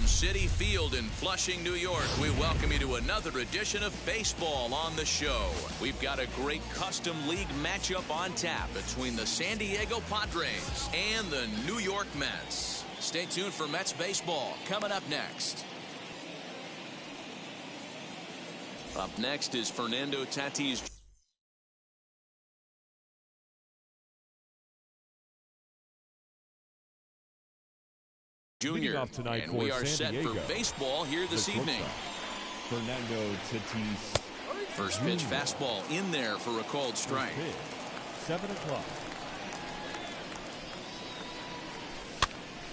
City Field in Flushing, New York, we welcome you to another edition of Baseball on the Show. We've got a great custom league matchup on tap between the San Diego Padres and the New York Mets. Stay tuned for Mets baseball coming up next. Up next is Fernando Tatis Jr. Tonight and for we are San set Diego. for baseball here this evening. Fernando Tatis. First pitch fastball in there for a called strike. 7 o'clock.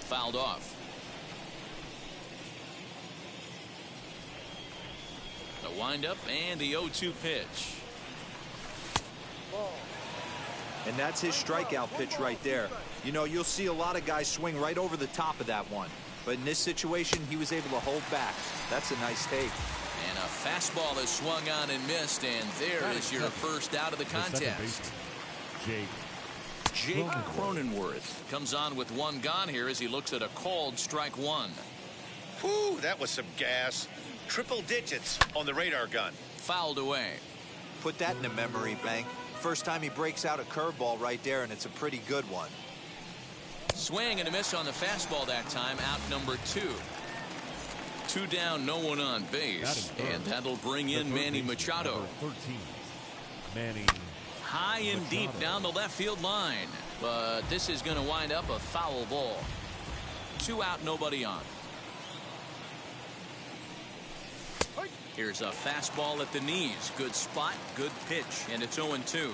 Fouled off. The windup and the 0-2 pitch. And that's his strikeout pitch right there. You know, you'll see a lot of guys swing right over the top of that one. But in this situation, he was able to hold back. That's a nice take. And a fastball is swung on and missed. And there is your first out of the contest. Jake Cronenworth comes on with one gone here as he looks at a called strike one. Whew, that was some gas. Triple digits on the radar gun. Fouled away. Put that in a memory bank. First time he breaks out a curveball right there, and it's a pretty good one. Swing and a miss on the fastball that time. Out number 2. 2 down, no one on base. And that'll bring in Manny Machado. 13. Manny. High and deep down the left field line. But this is going to wind up a foul ball. 2 out, nobody on. Here's a fastball at the knees. Good spot, good pitch, and it's 0-2.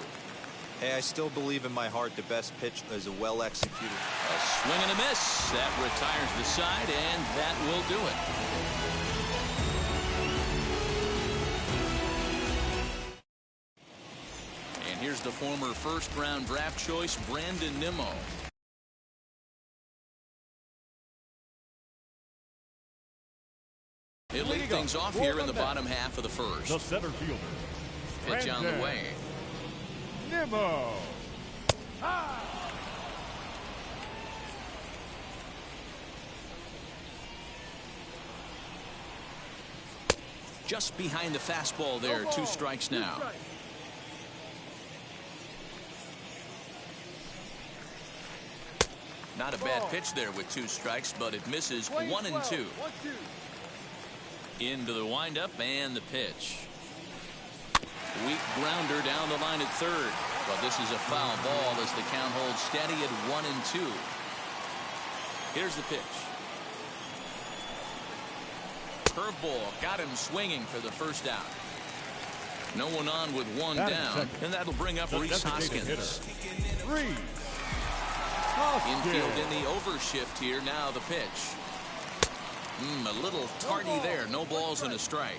Hey, I still believe in my heart the best pitch is a well-executed. A swing and a miss. That retires the side, and that will do it. And here's the former first-round draft choice, Brandon Nimmo. He'll lead things off here in the bottom half of the first. The center fielder. Pitch on the way. Nimmo. Just behind the fastball there. 2 strikes now. Not a bad pitch there with 2 strikes, but it misses 1-2. Into the windup and the pitch. Weak grounder down the line at third. But this is a foul ball as the count holds steady at 1-2. Here's the pitch. Curveball got him swinging for the first out. No one on with 1 down. And that'll bring up Rhys Hoskins. Infield in the overshift here. Now the pitch. A little tardy there. No balls and a strike.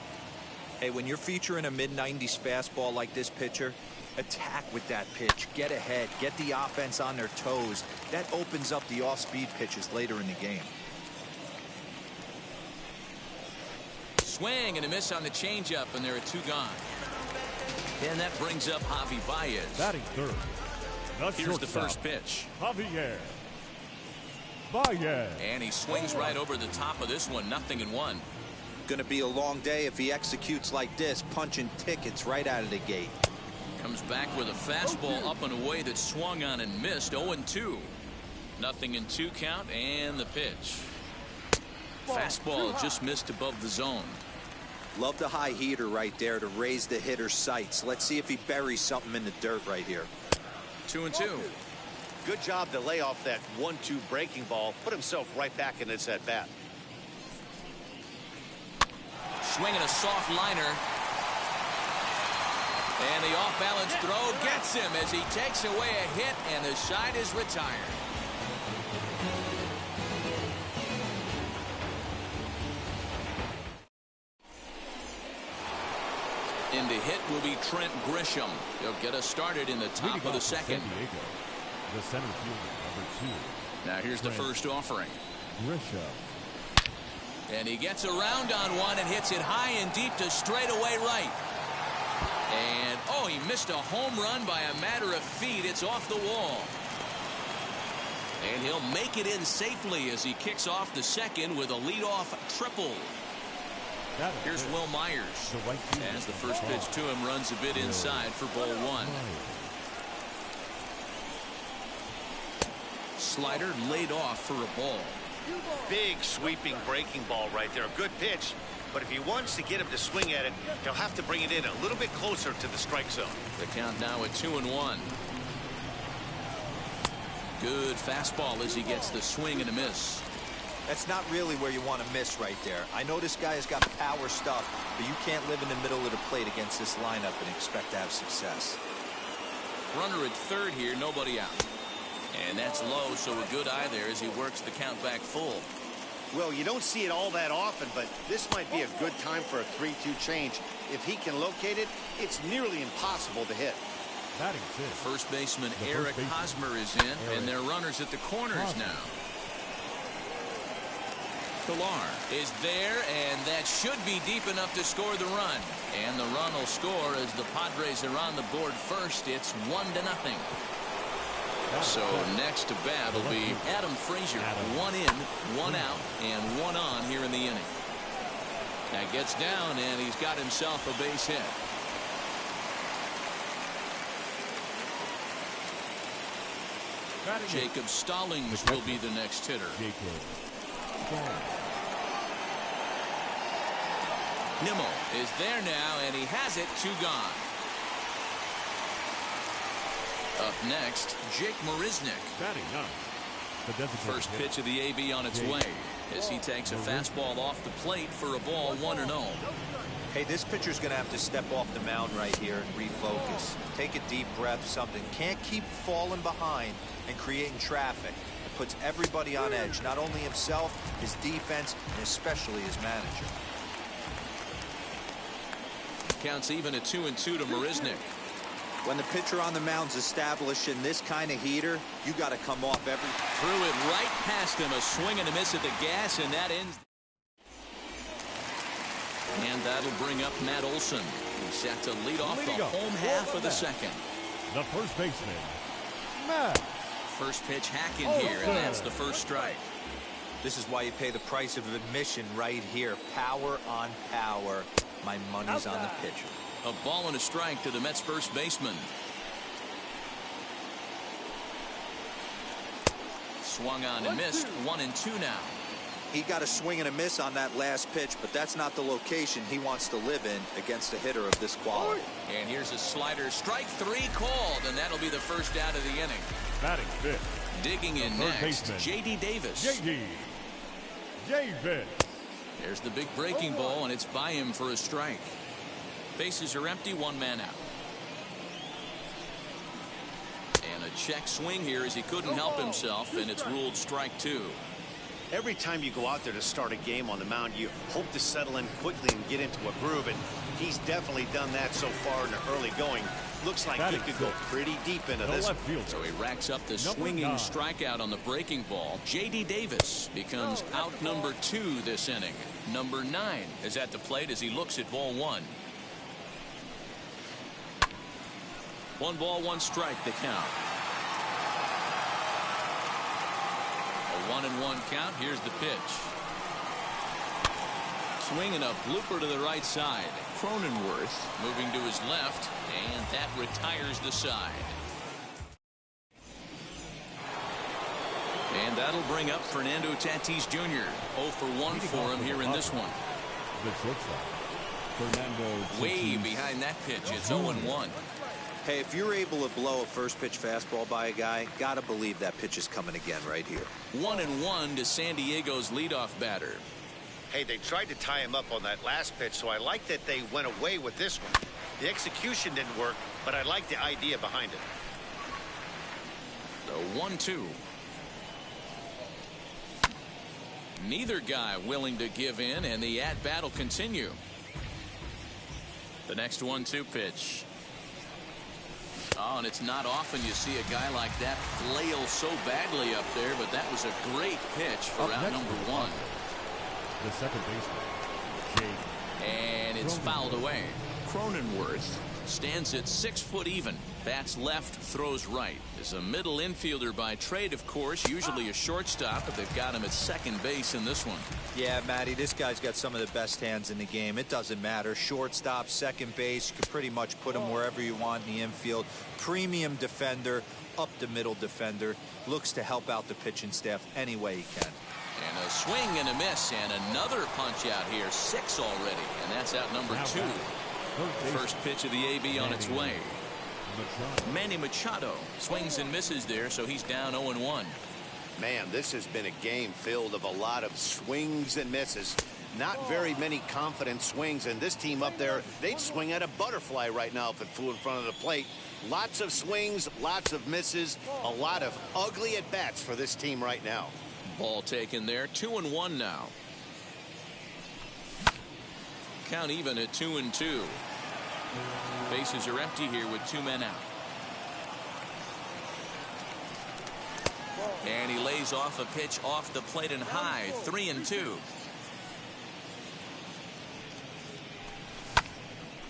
Hey, when you're featuring a mid-90s fastball like this pitcher, attack with that pitch. Get ahead. Get the offense on their toes. That opens up the off-speed pitches later in the game. Swing and a miss on the changeup, and there are 2 gone. And that brings up Javi Baez. Batting third. Here's the first pitch. Javier Baez. And he swings right over the top of this one. 0-1. Going to be a long day if he executes like this, punching tickets right out of the gate. Comes back with a fastball up and away that swung on and missed. 0-2. 0-2 count and the pitch. Fastball just missed above the zone. Love the high heater right there to raise the hitter's sights. Let's see if he buries something in the dirt right here. 2-2. Good job to lay off that 1-2 breaking ball. Put himself right back in its at bat. Swinging a soft liner. And the off-balance throw gets him as he takes away a hit, and the side is retired. In to hit will be Trent Grisham. He'll get us started in the top of the second. San Diego, the center fielder, number 2. Now here's the first offering. Grisham. And he gets around on one and hits it high and deep to straightaway right. And, he missed a home run by a matter of feet. It's off the wall. And he'll make it in safely as he kicks off the second with a leadoff triple. Here's Will Myers as the first pitch to him runs a bit inside for ball one. Slider laid off for a ball. Big sweeping breaking ball right there. A good pitch. But if he wants to get him to swing at it, he'll have to bring it in a little bit closer to the strike zone. The count now at 2-1. Good fastball as he gets the swing and a miss. That's not really where you want to miss right there. I know this guy has got power stuff, but you can't live in the middle of the plate against this lineup and expect to have success. Runner at third here, nobody out. And that's low, so a good eye there as he works the count back full. Well, you don't see it all that often, but this might be a good time for a 3-2 change. If he can locate it, it's nearly impossible to hit. First baseman Eric Hosmer is in, and their runners at the corners now. Pilar is there, and that should be deep enough to score the run. And the run will score as the Padres are on the board first. It's 1-0. So next to bat will be Adam Frazier. 1 in, 1 out, and 1 on here in the inning. That gets down, and he's got himself a base hit. Jacob Stallings will be the next hitter. Nimmo is there now, and he has it. 2 gone. Up next, Jake Marisnick. First pitch of the AB on its way as he takes a fastball off the plate for a ball 1-0. Hey, this pitcher's going to have to step off the mound right here and refocus. Take a deep breath, something. Can't keep falling behind and creating traffic. It puts everybody on edge, not only himself, his defense, and especially his manager. Counts even at 2-2 to Marisnick. When the pitcher on the mound's establishing this kind of heater, you got to come off every... Threw it right past him, a swing and a miss at the gas, and that ends. And that'll bring up Matt Olson, who's set to lead off the home half of the second. The first baseman, Matt. First pitch hack in here, and that's the first strike. This is why you pay the price of admission right here. Power on power. My money's on the pitcher. A ball and a strike to the Mets first baseman. Swung on and missed. 1-2 now. He got a swing and a miss on that last pitch, but that's not the location he wants to live in against a hitter of this quality. And here's a slider. Strike 3 called, and that'll be the first out of the inning. Batting fifth. Digging in next, J.D. Davis. J.D. Davis. There's the big breaking ball, and it's by him for a strike. Bases are empty, 1 man out. And a check swing here as he couldn't help himself, and it's ruled strike 2. Every time you go out there to start a game on the mound, you hope to settle in quickly and get into a groove, and he's definitely done that so far in the early going. Looks like he could go pretty deep into this. So he racks up the swinging strikeout on the breaking ball. J.D. Davis becomes out number 2 this inning. Number 9 is at the plate as he looks at ball 1. 1 ball, 1 strike the count. A 1-1 count. Here's the pitch. Swinging a blooper to the right side. Cronenworth moving to his left, and that retires the side. And that'll bring up Fernando Tatis Jr. 0 for 1 for him here in this one. Way behind that pitch. It's 0-1. Hey, if you're able to blow a first pitch fastball by a guy, gotta believe that pitch is coming again right here. 1-1 to San Diego's leadoff batter. Hey, they tried to tie him up on that last pitch, so I like that they went away with this one. The execution didn't work, but I like the idea behind it. The 1-2. Neither guy willing to give in, and the at-bat will continue. The next 1-2 pitch. Oh, and it's not often you see a guy like that flail so badly up there, but that was a great pitch for out number 1. The second baseman, and it's fouled away. Cronenworth Stands at 6 foot even. Bats left, throws right. Is a middle infielder by trade, of course. Usually a shortstop, but they've got him at second base in this one. Yeah, Matty, this guy's got some of the best hands in the game. It doesn't matter. Shortstop, second base, you can pretty much put him wherever you want in the infield. Premium defender, up the middle defender. Looks to help out the pitching staff any way he can. And a swing and a miss, and another punch out here. 6 already, and that's out number 2. First pitch of the AB on its way. Manny Machado swings and misses there, so he's down 0-1. Man, this has been a game filled of a lot of swings and misses. Not very many confident swings, and this team up there, they'd swing at a butterfly right now if it flew in front of the plate. Lots of swings, lots of misses, a lot of ugly at-bats for this team right now. Ball taken there. 2-1 now. Count even at 2-2. Bases are empty here with 2 men out. And he lays off a pitch off the plate and high. 3-2.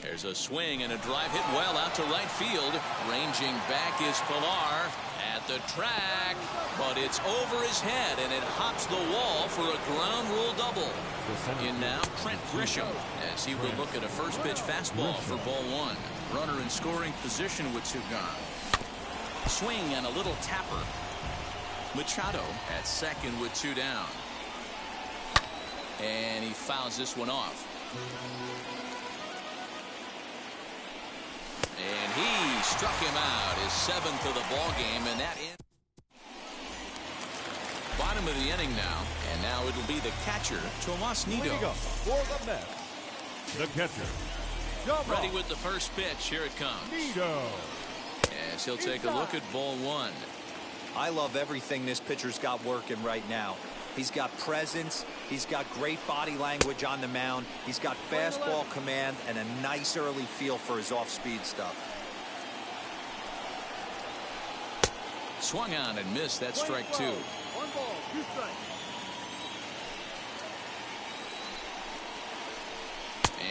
There's a swing and a drive hit well out to right field. Ranging back is Pilar at the track, but it's over his head and it hops the wall for a ground rule double. In now Trent Grisham as he will look at a first pitch fastball for ball 1. Runner in scoring position with 2 gone. Swing and a little tapper. Machado at second with 2 down. And he fouls this one off. And he struck him out, his 7th of the ball game, and that in bottom of the inning now, and now it'll be the catcher, Tomas Nido. For the Mets, the catcher, Ready with the first pitch. Here it comes. Nido. As he'll take a look at ball 1. I love everything this pitcher's got working right now. He's got presence. He's got great body language on the mound. He's got fastball command and a nice early feel for his off-speed stuff. Swung on and missed. That's strike 2. 1 ball, 2 strikes.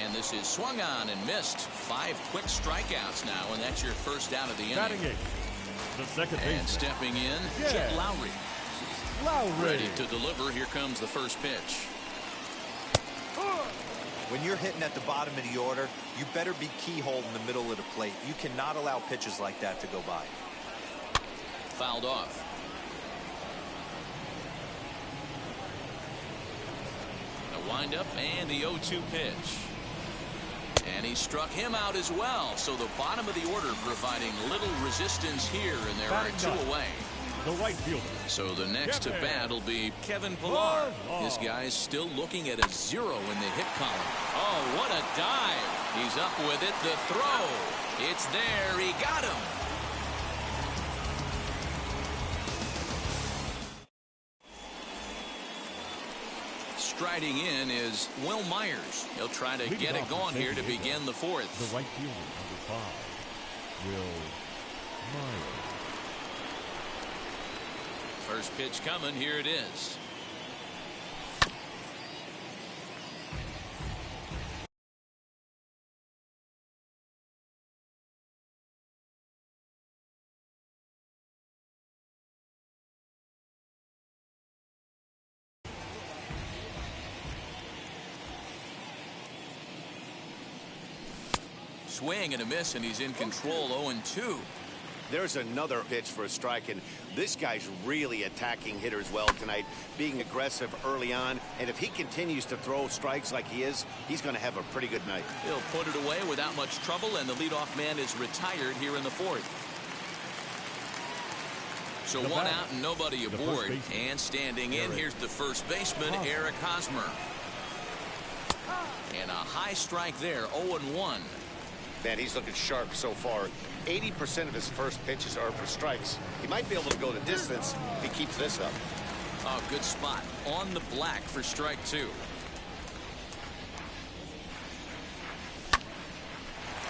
And this is swung on and missed. 5 quick strikeouts now, and that's your first out of the inning. Batting 8th, the second baseman. And stepping in, Jet Lowry. Ready to deliver. Here comes the first pitch. When you're hitting at the bottom of the order, you better be keyhole in the middle of the plate. You cannot allow pitches like that to go by. Fouled off. A windup and the 0-2 pitch. And he struck him out as well. So the bottom of the order providing little resistance here, and there are 2 away. The right fielder. So the next to bat will be Kevin Pilar. This guy's still looking at a 0 in the hit column. Oh, what a dive. He's up with it. The throw. It's there. He got him. Striding in is Will Myers. He'll try to get it going here to begin the 4th. The right fielder, number 5, Will Myers. First pitch coming. Here it is. Swing and a miss, and he's in control. 0-2. There's another pitch for a strike, and this guy's really attacking hitters well tonight, being aggressive early on, and if he continues to throw strikes like he is, he's going to have a pretty good night. He'll put it away without much trouble, and the leadoff man is retired here in the 4th. So 1 out and nobody aboard, and standing in, here's the first baseman, Eric Hosmer. And a high strike there. 0-1. Man, he's looking sharp so far. 80% of his first pitches are for strikes. He might be able to go the distance if he keeps this up. Oh, good spot on the black for strike 2.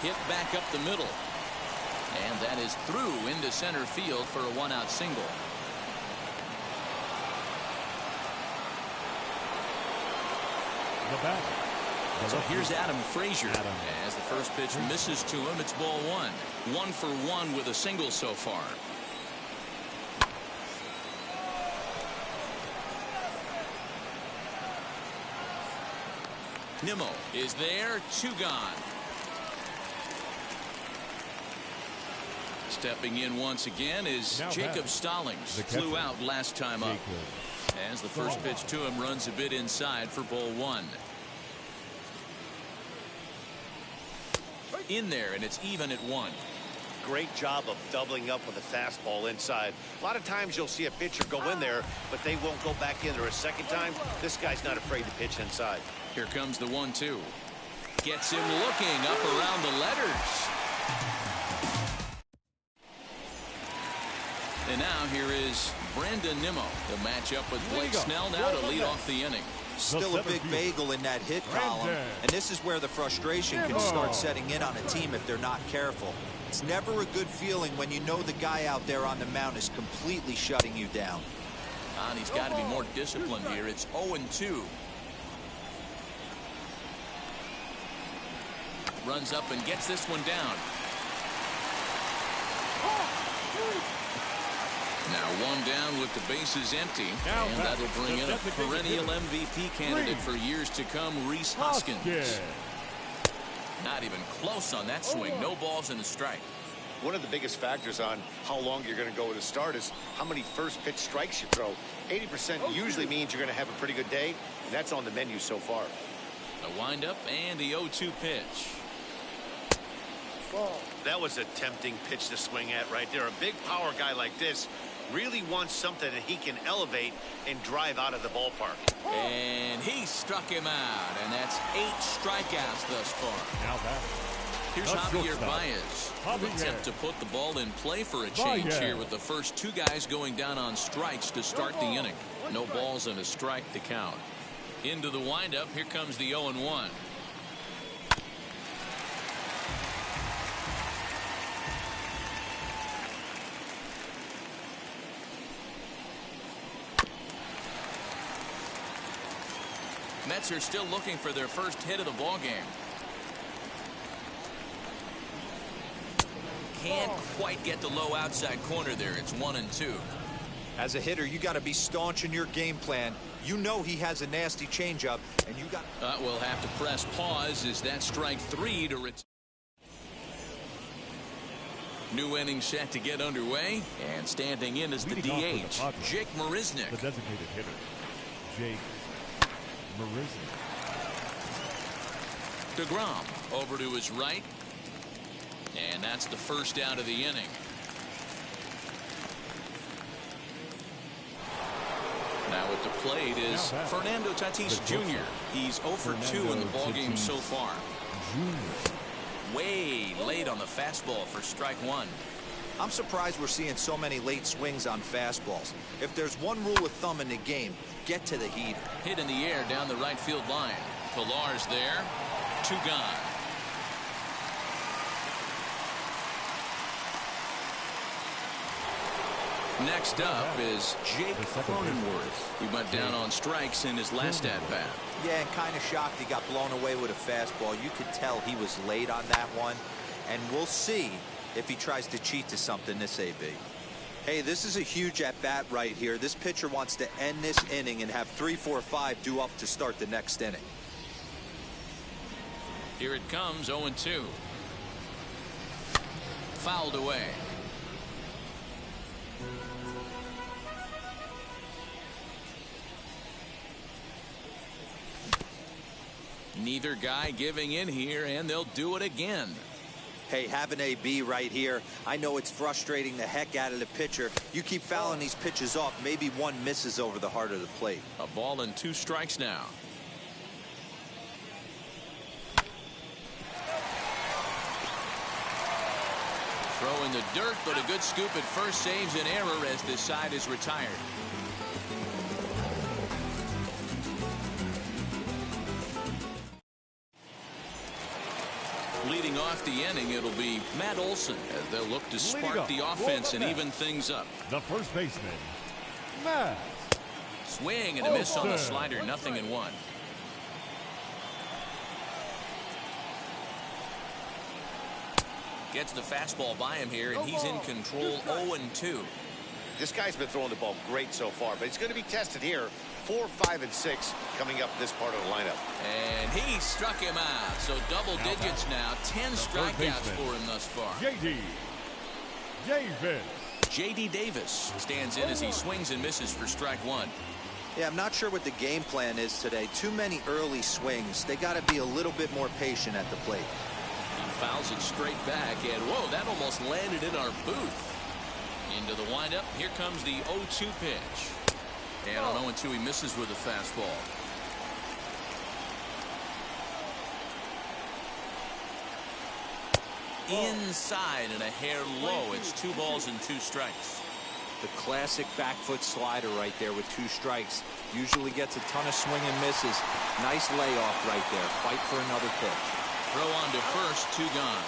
Hit back up the middle. And that is through into center field for a 1-out single. The batter, So here's Adam Frazier. As the first pitch misses to him, it's ball one. 1 for 1 with a single so far. Nimmo is there, 2 gone. Stepping in once again is Jacob Stallings. Flew out last time up. As the first pitch to him runs a bit inside for ball 1. In there, and it's even at 1. Great job of doubling up with a fastball inside. A lot of times you'll see a pitcher go in there, but they won't go back in there a second time. This guy's not afraid to pitch inside. Here comes the 1-2. Gets him looking up around the letters. And now here is Brandon Nimmo. He'll match up with Blake Snell now to lead off the inning. Still a big bagel in that hit column, and this is where the frustration can start setting in on a team if they're not careful. It's never a good feeling when you know the guy out there on the mound is completely shutting you down. And he's got to be more disciplined here. It's 0-2. Runs up and gets this one down. Now 1 down with the bases empty, and that'll bring in a perennial MVP candidate for years to come, Rhys Hoskins. Not even close on that swing. No balls and a strike. One of the biggest factors on how long you're going to go with a start is how many first pitch strikes you throw. 80% usually means you're going to have a pretty good day, and that's on the menu so far. A windup and the 0-2 pitch. That was a tempting pitch to swing at right there. A big power guy like this really wants something that he can elevate and drive out of the ballpark. And he struck him out, and that's 8 strikeouts thus far. Now that. Here's Javier Baez. An attempt to put the ball in play for a change here with the first 2 guys going down on strikes to start the inning. No balls and a strike to count. Into the windup. Here comes the 0-1. Mets are still looking for their first hit of the ball game. Can't quite get the low outside corner there. It's 1-2. As a hitter, you got to be staunch in your game plan. You know he has a nasty changeup, and you got. We'll have to press pause as that strike 3 to return. New inning set to get underway, and standing in is the DH, Jake Marisnick. The designated hitter, Jake Marisnick. DeGrom over to his right, and that's the first out of the inning. Now at the plate is Fernando Tatis Jr. He's 0 for 2 in the ballgame so far. Way late on the fastball for strike 1. I'm surprised we're seeing so many late swings on fastballs. If there's one rule of thumb in the game, get to the heater. Hit in the air down the right field line. Pillar's there. 2 gone. Next up is Jake Cronenworth. He went down on strikes in his last at-bat. Yeah, and kind of shocked he got blown away with a fastball. You could tell he was late on that one. And we'll see if he tries to cheat to something this AB. Hey, this is a huge at-bat right here. This pitcher wants to end this inning and have 3, 4, 5 due up to start the next inning. Here it comes, 0-2. Fouled away. Neither guy giving in here, and they'll do it again. Hey, have an AB right here. I know it's frustrating the heck out of the pitcher. You keep fouling these pitches off, maybe one misses over the heart of the plate. A ball and 2 strikes now. Throw in the dirt, but a good scoop at first saves an error as this side is retired. Leading off the inning, it'll be Matt Olson as they'll look to spark the offense and even things up. The first baseman, Matt. Swing and a miss on the slider, 0-1. Gets the fastball by him here, and he's in control. 0-2. This guy's been throwing the ball great so far, but he's going to be tested here. 4, 5, and 6 coming up this part of the lineup. And he struck him out. So double digits now. 10 strikeouts for him thus far. J.D. Davis stands in as he swings and misses for strike one. Yeah, I'm not sure what the game plan is today. Too many early swings. They got to be a little bit more patient at the plate. He fouls it straight back, and whoa, that almost landed in our booth. Into the windup. Here comes the 0-2 pitch. And on 0-2, he misses with a fastball. Inside and a hair low. It's 2 balls and 2 strikes. The classic back foot slider right there with 2 strikes. Usually gets a ton of swing and misses. Nice layoff right there. Fight for another pitch. Throw on to first, 2 gone.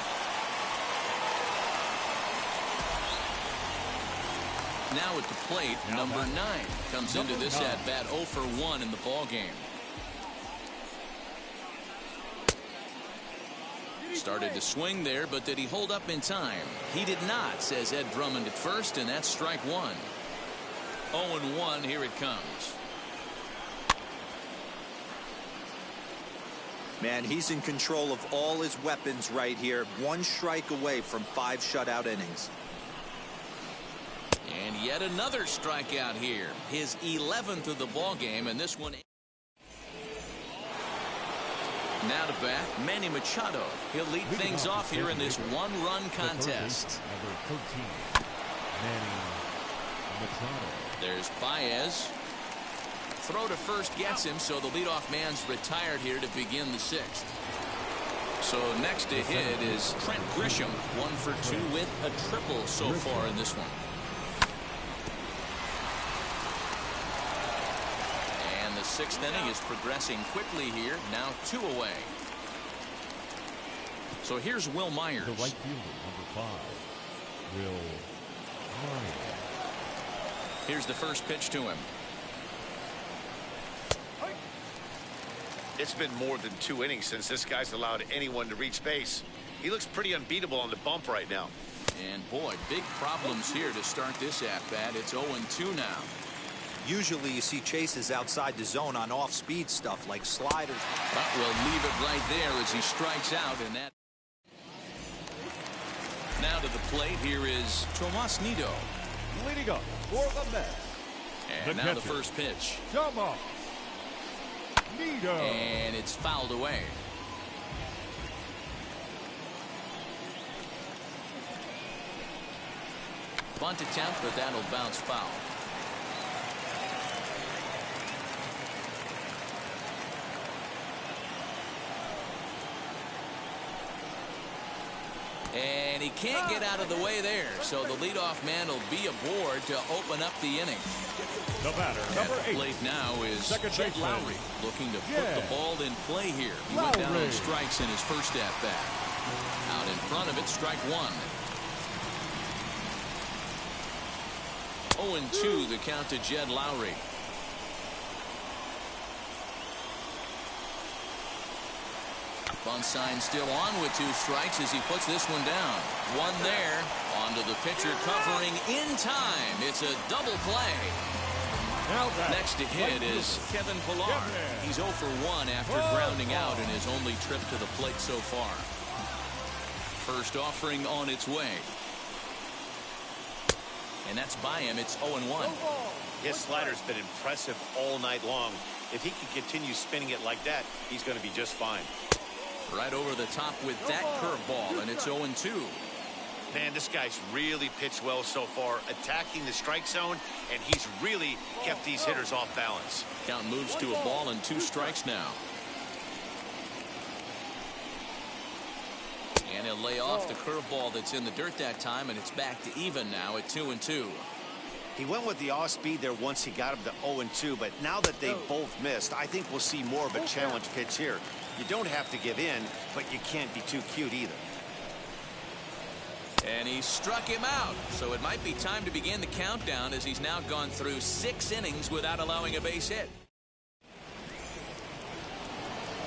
Now at the plate, number 9 comes into this at bat 0 for 1 in the ball game. Started to swing there, but did he hold up in time? He did not, says Ed Drummond at first, and that's strike 1. 0-1, here it comes. Man, he's in control of all his weapons right here. 1 strike away from 5 shutout innings. And yet another strikeout here. His 11th of the ball game, and this one. Now to bat, Manny Machado. He'll lead things off here in this 1-run contest. Number 13, Manny Machado. There's Baez. Throw to first gets him, so the leadoff man's retired here to begin the 6th. So next to hit is Trent Grisham. 1 for 2 with a triple so far in this one. And the 6th inning is progressing quickly here. Now 2 away. So here's Will Myers. The right fielder, number 5, Will Myers. Here's the first pitch to him. It's been more than 2 innings since this guy's allowed anyone to reach base. He looks pretty unbeatable on the bump right now. And boy, big problems here to start this at-bat. It's 0-2 now. Usually you see chases outside the zone on off-speed stuff like sliders. But we'll leave it right there as he strikes out. And that. Now to the plate, here is Tomas Nido. Leading up for the Mets. And now the first pitch. Tomas Nido. And it's fouled away. Bunt attempt, but that'll bounce foul. And he can't get out of the way there, so the leadoff man will be aboard to open up the inning. The batter, number 8. Plate now is Second Chet baseman. Lowry, looking to put the ball in play here. He went down on strikes in his first at-bat. Out in front of it, strike 1. 0-2 the count to Jed Lowry. Bunt sign still on with 2 strikes as he puts this one down. 1 there. Onto the pitcher covering in time. It's a double play. Next to hit is Kevin Pillar. He's 0 for 1 after grounding out in his only trip to the plate so far. First offering on its way. And that's by him. It's 0-1. His slider's been impressive all night long. If he can continue spinning it like that, he's going to be just fine. Right over the top with that curveball, and it's 0-2. Man, this guy's really pitched well so far, attacking the strike zone, and he's really kept these hitters off balance. Count moves to a ball and 2 strikes now. And he'll lay off the curveball that's in the dirt that time, and it's back to even now at 2-2. He went with the off speed there once he got him to 0-2, but now that they both missed, I think we'll see more of a challenge pitch here. You don't have to give in, but you can't be too cute either. And he struck him out, so it might be time to begin the countdown as he's now gone through 6 innings without allowing a base hit.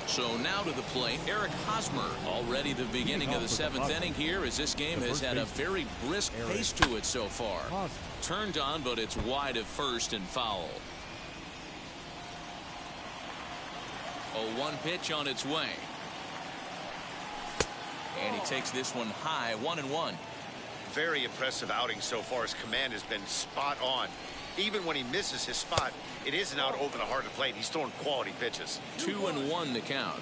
So now to the plate, Eric Hosmer. Already the beginning of the 7th inning here, as this game has had a very brisk pace to it so far. Turned on, but it's wide at first and foul. 0-1 pitch on its way. And he takes this one high, 1-1. Very impressive outing so far. His command has been spot on. Even when he misses his spot, it isn't out over the heart of the plate. He's throwing quality pitches. 2-1 the count.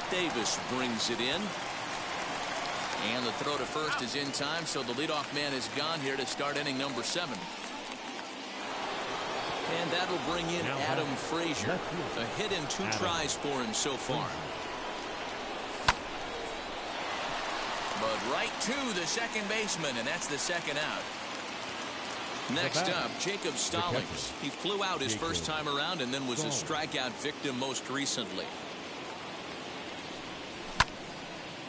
Davis brings it in. And the throw to first is in time, so the leadoff man is gone here to start inning number 7. And that'll bring in Adam Frazier. A hit and 2 tries for him so far. But right to the second baseman, and that's the second out. Next up, Jacob Stallings. He flew out his first time around and then was a strikeout victim most recently.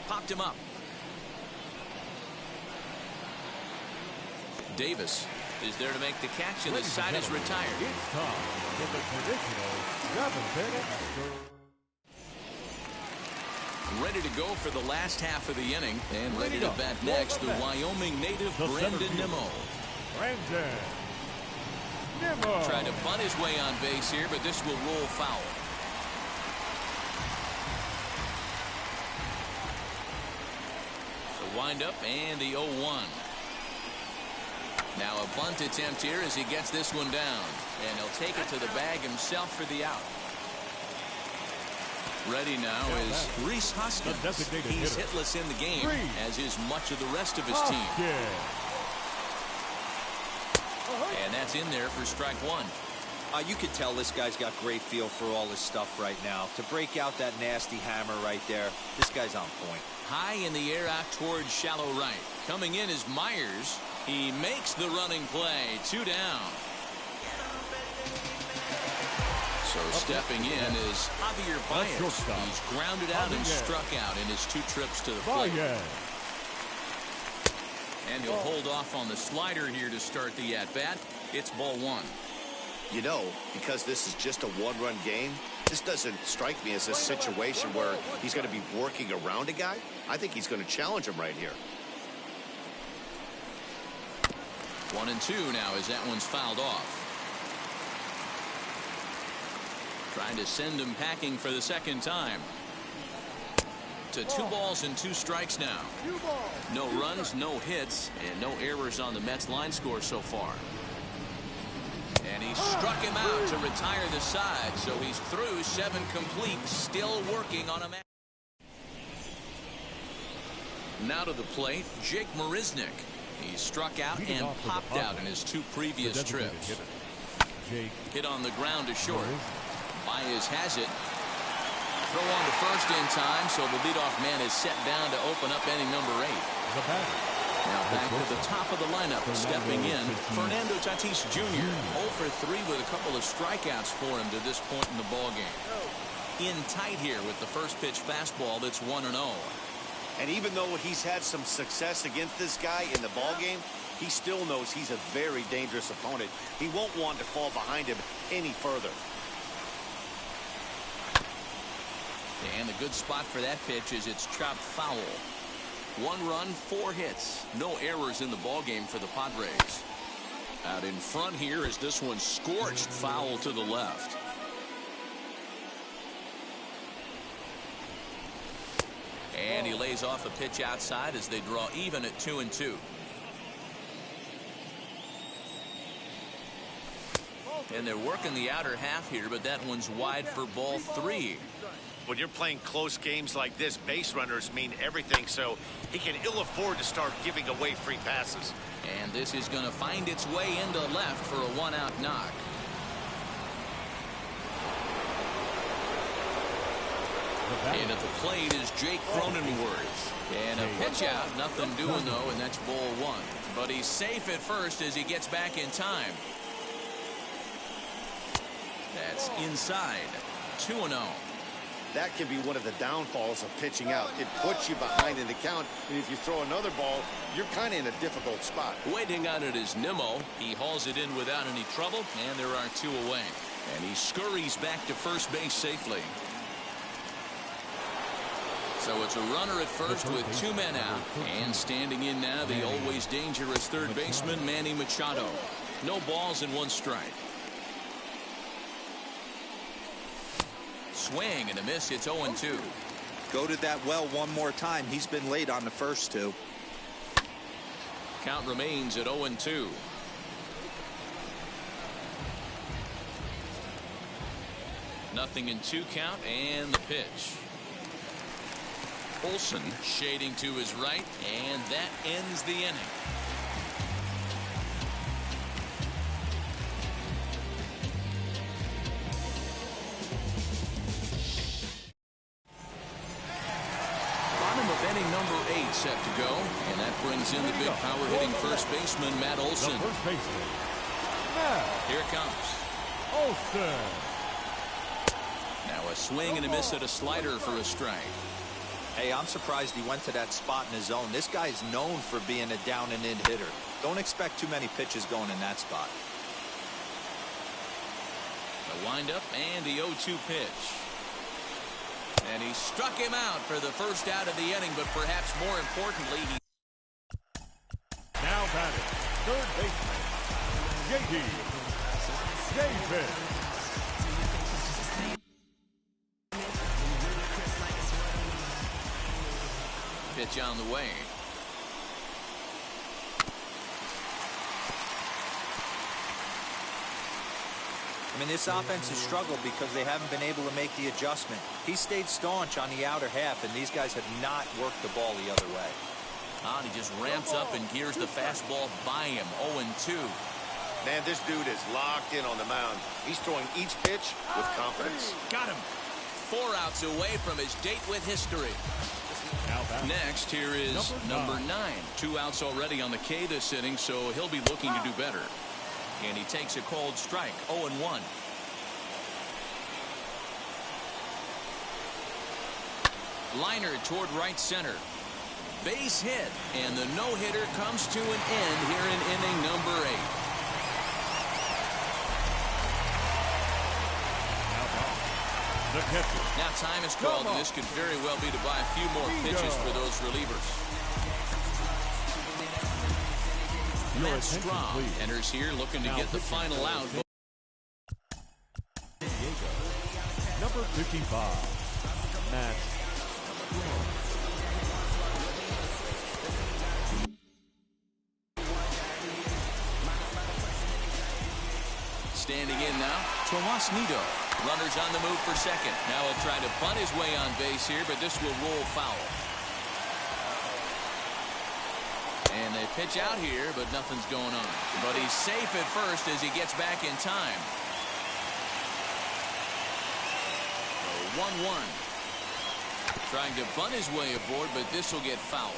Popped him up. Davis is there to make the catch, and the side is retired. It's time for the traditional 7th inning. Ready to go for the last half of the inning, and ready to bat next, the Wyoming native Brandon Nimmo. Tried to bunt his way on base here, but this will roll foul. The windup and the 0-1. Now a bunt attempt here as he gets this one down, and he'll take it to the bag himself for the out. Ready now is Rhys Hoskins. He's hitless in the game, as is much of the rest of his team. And that's in there for strike 1. You can tell this guy's got great feel for all his stuff right now. To break out that nasty hammer right there, this guy's on point. High in the air out towards shallow right. Coming in is Myers. He makes the running play. 2 down. So stepping in is Javier Baez. He's grounded out and struck out in his 2 trips to the plate. And he'll hold off on the slider here to start the at-bat. It's ball 1. You know, because this is just a one-run game, this doesn't strike me as a situation where he's going to be working around a guy. I think he's going to challenge him right here. 1-2 now as that one's fouled off. Trying to send him packing for the second time. To 2 balls and 2 strikes now. No runs, no hits, and no errors on the Mets line score so far. And he struck him out to retire the side, so he's through 7 complete, still working on a match. Now to the plate, Jake Marisnick. He struck out and popped out in his 2 previous trips. Hit on the ground to short. Baez has it. Throw on to first in time, so the leadoff man is set down to open up inning number 8. Now back to the top of the lineup, stepping in, Fernando Tatis Jr. 0 for 3 with a couple of strikeouts for him to this point in the ballgame. In tight here with the first pitch fastball that's 1-0. And even though he's had some success against this guy in the ballgame, he still knows he's a very dangerous opponent. He won't want to fall behind him any further. And a good spot for that pitch is it's chopped foul. 1 run, 4 hits. No errors in the ballgame for the Padres. Out in front here is this one scorched foul to the left. And he lays off a pitch outside as they draw even at 2-2. And they're working the outer half here, but that one's wide for ball 3. When you're playing close games like this, base runners mean everything, so he can ill afford to start giving away free passes. And this is going to find its way into left for a 1-out knock. And at the plate is Jake Cronenworth. And a pitch out, nothing doing though, and that's ball 1. But he's safe at first as he gets back in time. That's inside. 2-0. That can be one of the downfalls of pitching out. It puts you behind in the count, and if you throw another ball, you're kind of in a difficult spot. Waiting on it is Nimmo. He hauls it in without any trouble, and there are 2 away. And he scurries back to first base safely. So it's a runner at first with 2 men out. And standing in now, the always dangerous third baseman, Manny Machado. No balls and 1 strike. Swing and a miss. It's 0-2. Go to that well one more time. He's been late on the first 2. Count remains at 0-2. Nothing in 2 count, and the pitch. Olsen shading to his right, and that ends the inning. Bottom of inning number 8 set to go, and that brings in the big power hitting first baseman, Matt Olsen. The first baseman, Matt Here it comes. Olsen. Now a swing and a miss at a slider for a strike. Hey, I'm surprised he went to that spot in his zone. This guy's known for being a down and in hitter. Don't expect too many pitches going in that spot. The windup and the 0-2 pitch. And he struck him out for the first out of the inning, but perhaps more importantly, he Now batting, third baseman, J.D. Davis. pitch on the way. I mean, this offense has struggled because they haven't been able to make the adjustment. He stayed staunch on the outer half, and these guys have not worked the ball the other way. And he just ramps up and gears the fastball by him. 0-2. Man, this dude is locked in on the mound. He's throwing each pitch with confidence. Got him. 4 outs away from his date with history. Next, here is number 9. 2 outs already on the K this inning, so he'll be looking to do better. And he takes a cold strike. 0-1. Liner toward right center. Base hit, and the no-hitter comes to an end here in inning number 8. The catcher. Now time is called, and this could very well be to buy a few more pitches for those relievers. Matt Strahm enters here looking to get the final out. Number 55, Matt Strahm. Standing in now, Tomas Nido. Runners on the move for second. Now he'll try to bunt his way on base here, but this will roll foul. And they pitch out here, but nothing's going on. But he's safe at first as he gets back in time. 1-1. Trying to bunt his way aboard, but this will get foul.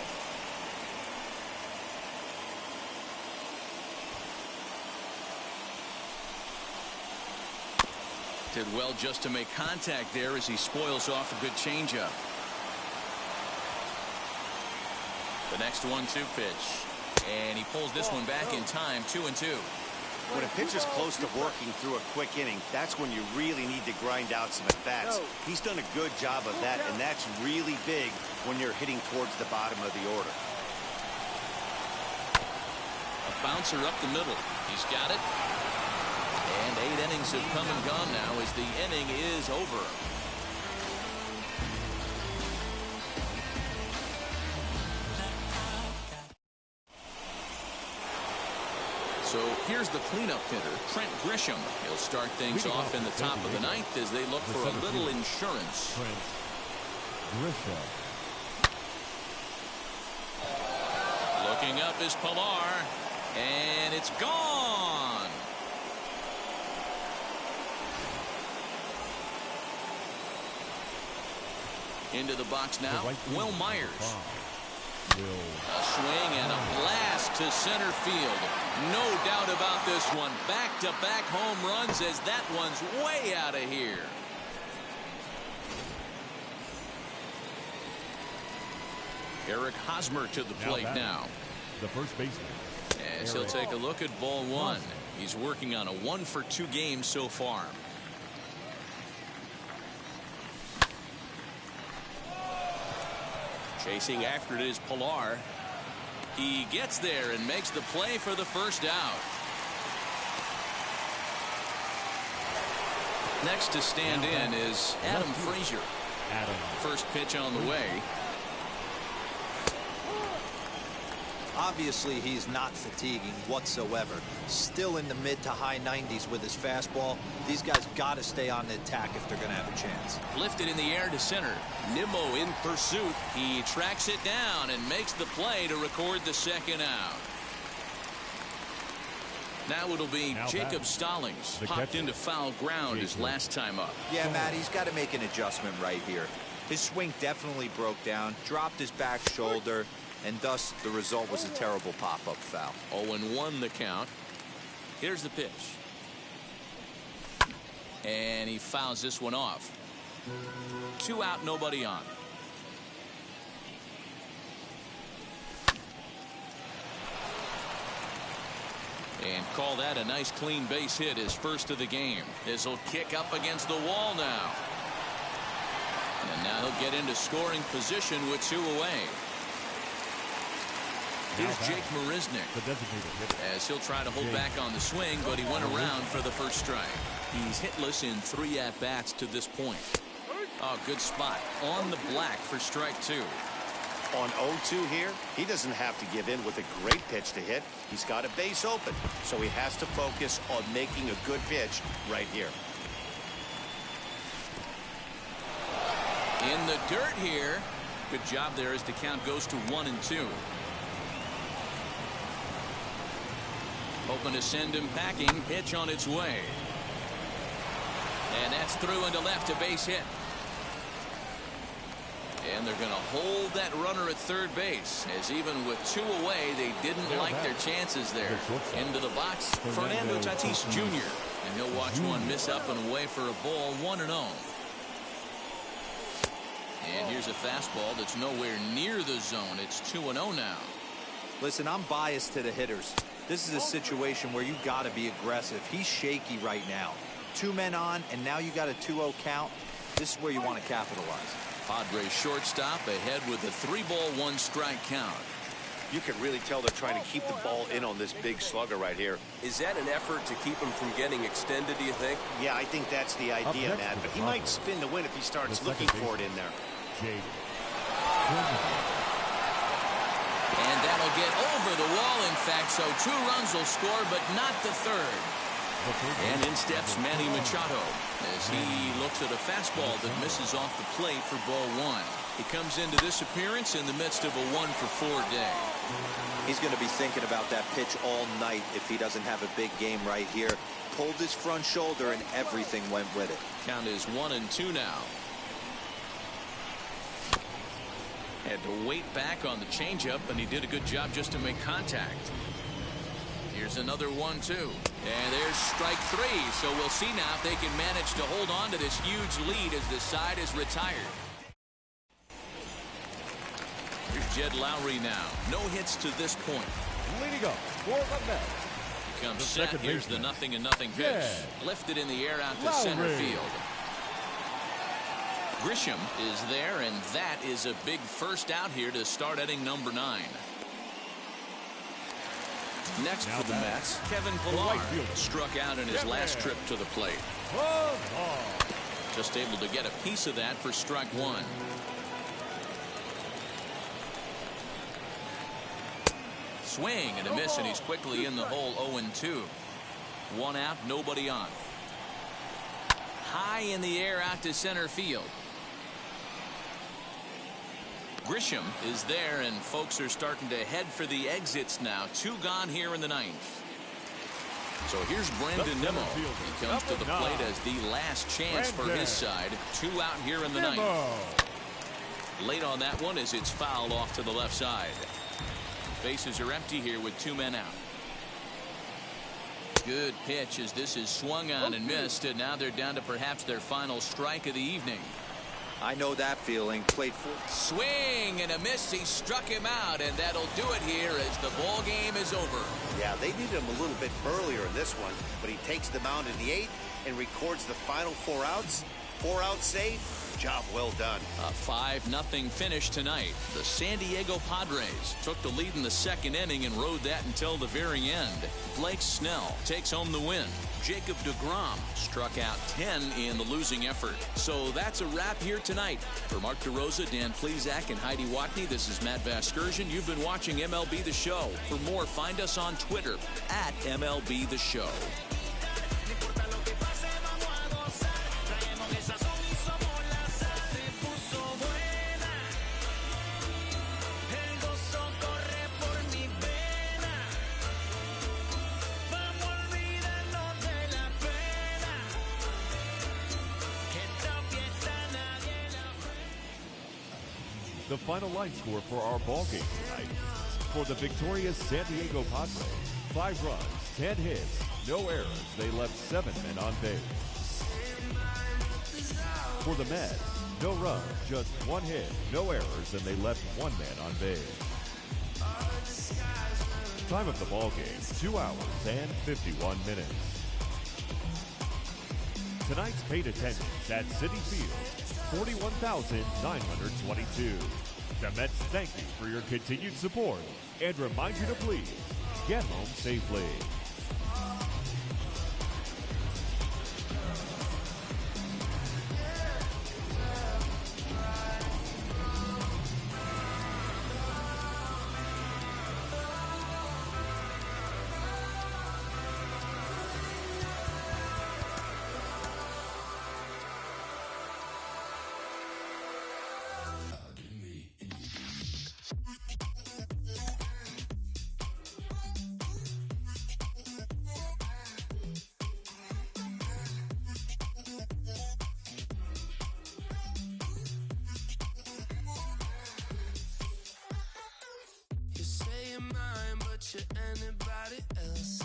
Did well just to make contact there as he spoils off a good changeup. The next 1-2 pitch. And he pulls this one back in time. 2-2. When a pitch is close to working through a quick inning, that's when you really need to grind out some at-bats. He's done a good job of that, and that's really big when you're hitting towards the bottom of the order. A bouncer up the middle. He's got it. And 8 innings have come and gone now as the inning is over. So here's the cleanup hitter, Trent Grisham. He'll start things off in the top of the 9th as they look for a little insurance. Trent Grisham. Looking up is Pilar, and it's gone. Into the box now, Will Myers. A swing and a blast to center field. No doubt about this one. Back-to-back home runs as that one's way out of here. Eric Hosmer to the plate now. The first baseman. As he'll take a look at ball one. He's working on a 1-for-2 game so far. Chasing after it is Pilar. He gets there and makes the play for the first out. Next to stand in is Adam Frazier. First pitch on the way. Obviously, he's not fatiguing whatsoever. Still in the mid to high 90s with his fastball. These guys got to stay on the attack if they're going to have a chance. Lifted in the air to center. Nimmo in pursuit. He tracks it down and makes the play to record the second out. Now it'll be Jacob Stallings. Popped into foul ground his last time up. Yeah, Matt, he's got to make an adjustment right here. His swing definitely broke down, dropped his back shoulder, and thus the result was a terrible pop-up foul. 0-1 the count. Here's the pitch. And he fouls this one off. 2 out, nobody on. And call that a nice clean base hit, his first of the game. This will kick up against the wall now. And now he'll get into scoring position with 2 away. Here's Jake Marisnick, as he'll try to hold back on the swing, but he went around for the first strike. He's hitless in 3 at-bats to this point. Oh, good spot on the black for strike 2. On 0-2 here, he doesn't have to give in with a great pitch to hit. He's got a base open, so he has to focus on making a good pitch right here. In the dirt here. Good job there as the count goes to 1-2. Hoping to send him packing. Pitch on its way. And that's through into left, a base hit. And they're going to hold that runner at third base, as even with 2 away, they didn't like their chances there. Into the box, Fernando Tatis Jr. And he'll watch one miss up and away for a ball, 1-0. And here's a fastball that's nowhere near the zone. It's 2-0 now. Listen, I'm biased to the hitters. This is a situation where you got to be aggressive. He's shaky right now. 2 men on, and now you got a 2-0 count. This is where you want to capitalize. Padres shortstop ahead with a 3-ball 1-strike count. You can really tell they're trying to keep the ball in on this big slugger right here. Is that an effort to keep him from getting extended, do you think? Yeah, I think that's the idea, Matt. But he might spin the win if he starts looking for it in there. And that'll get over the wall, in fact, so 2 runs will score, but not the third. And in steps Manny Machado as he looks at a fastball that misses off the plate for ball 1. He comes into this appearance in the midst of a 1-for-4 day. He's going to be thinking about that pitch all night if he doesn't have a big game right here. Pulled his front shoulder and everything went with it. Count is 1-2 now. Had to wait back on the changeup, and he did a good job just to make contact. Here's another 1-2. And there's strike 3. So we'll see now if they can manage to hold on to this huge lead as the side is retired. Here's Jed Lowry now. No hits to this point. Leading up for the Mets. He comes set. Here's the 0-0 pitch. Yeah. Lifted in the air out to center field. Grisham is there, and that is a big first out here to start inning number 9. Next for the Mets, Kevin Pilar struck out in his last trip to the plate. Just able to get a piece of that for strike 1. Swing and a miss, and he's quickly in the hole. 0-2. 1 out, nobody on. High in the air out to center field. Grisham is there, and folks are starting to head for the exits now. 2 gone here in the 9th. So here's Brandon Nimmo. He comes to the plate as the last chance for his side. 2 out here in the 9th. Late on that one as it's fouled off to the left side. Bases are empty here with 2 men out. Good pitch as this is swung on and missed, and now they're down to perhaps their final strike of the evening. I know that feeling. Played for. Swing and a miss. He struck him out, and that'll do it here as the ball game is over. Yeah, they needed him a little bit earlier in this one, but he takes the mound in the 8th and records the final 4 outs. 4 out save. Job well done. A 5-0 finish tonight. The San Diego Padres took the lead in the 2nd inning and rode that until the very end. Blake Snell takes home the win. Jacob deGrom struck out 10 in the losing effort. So that's a wrap here tonight. For Mark DeRosa, Dan Plesac, and Heidi Watney, this is Matt Vasgersian. You've been watching MLB The Show. For more, find us on Twitter at MLB The Show. The final line score for our ball game tonight. For the victorious San Diego Padres, 5 runs, 10 hits, no errors. They left 7 men on base. For the Mets, no runs, just 1 hit, no errors, and they left 1 man on base. Time of the ball game, 2 hours and 51 minutes. Tonight's paid attendance at Citi Field, 41,922. The Mets thank you for your continued support and remind you to please get home safely. Anybody else's.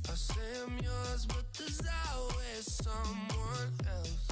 I say I'm yours, but there's always someone else.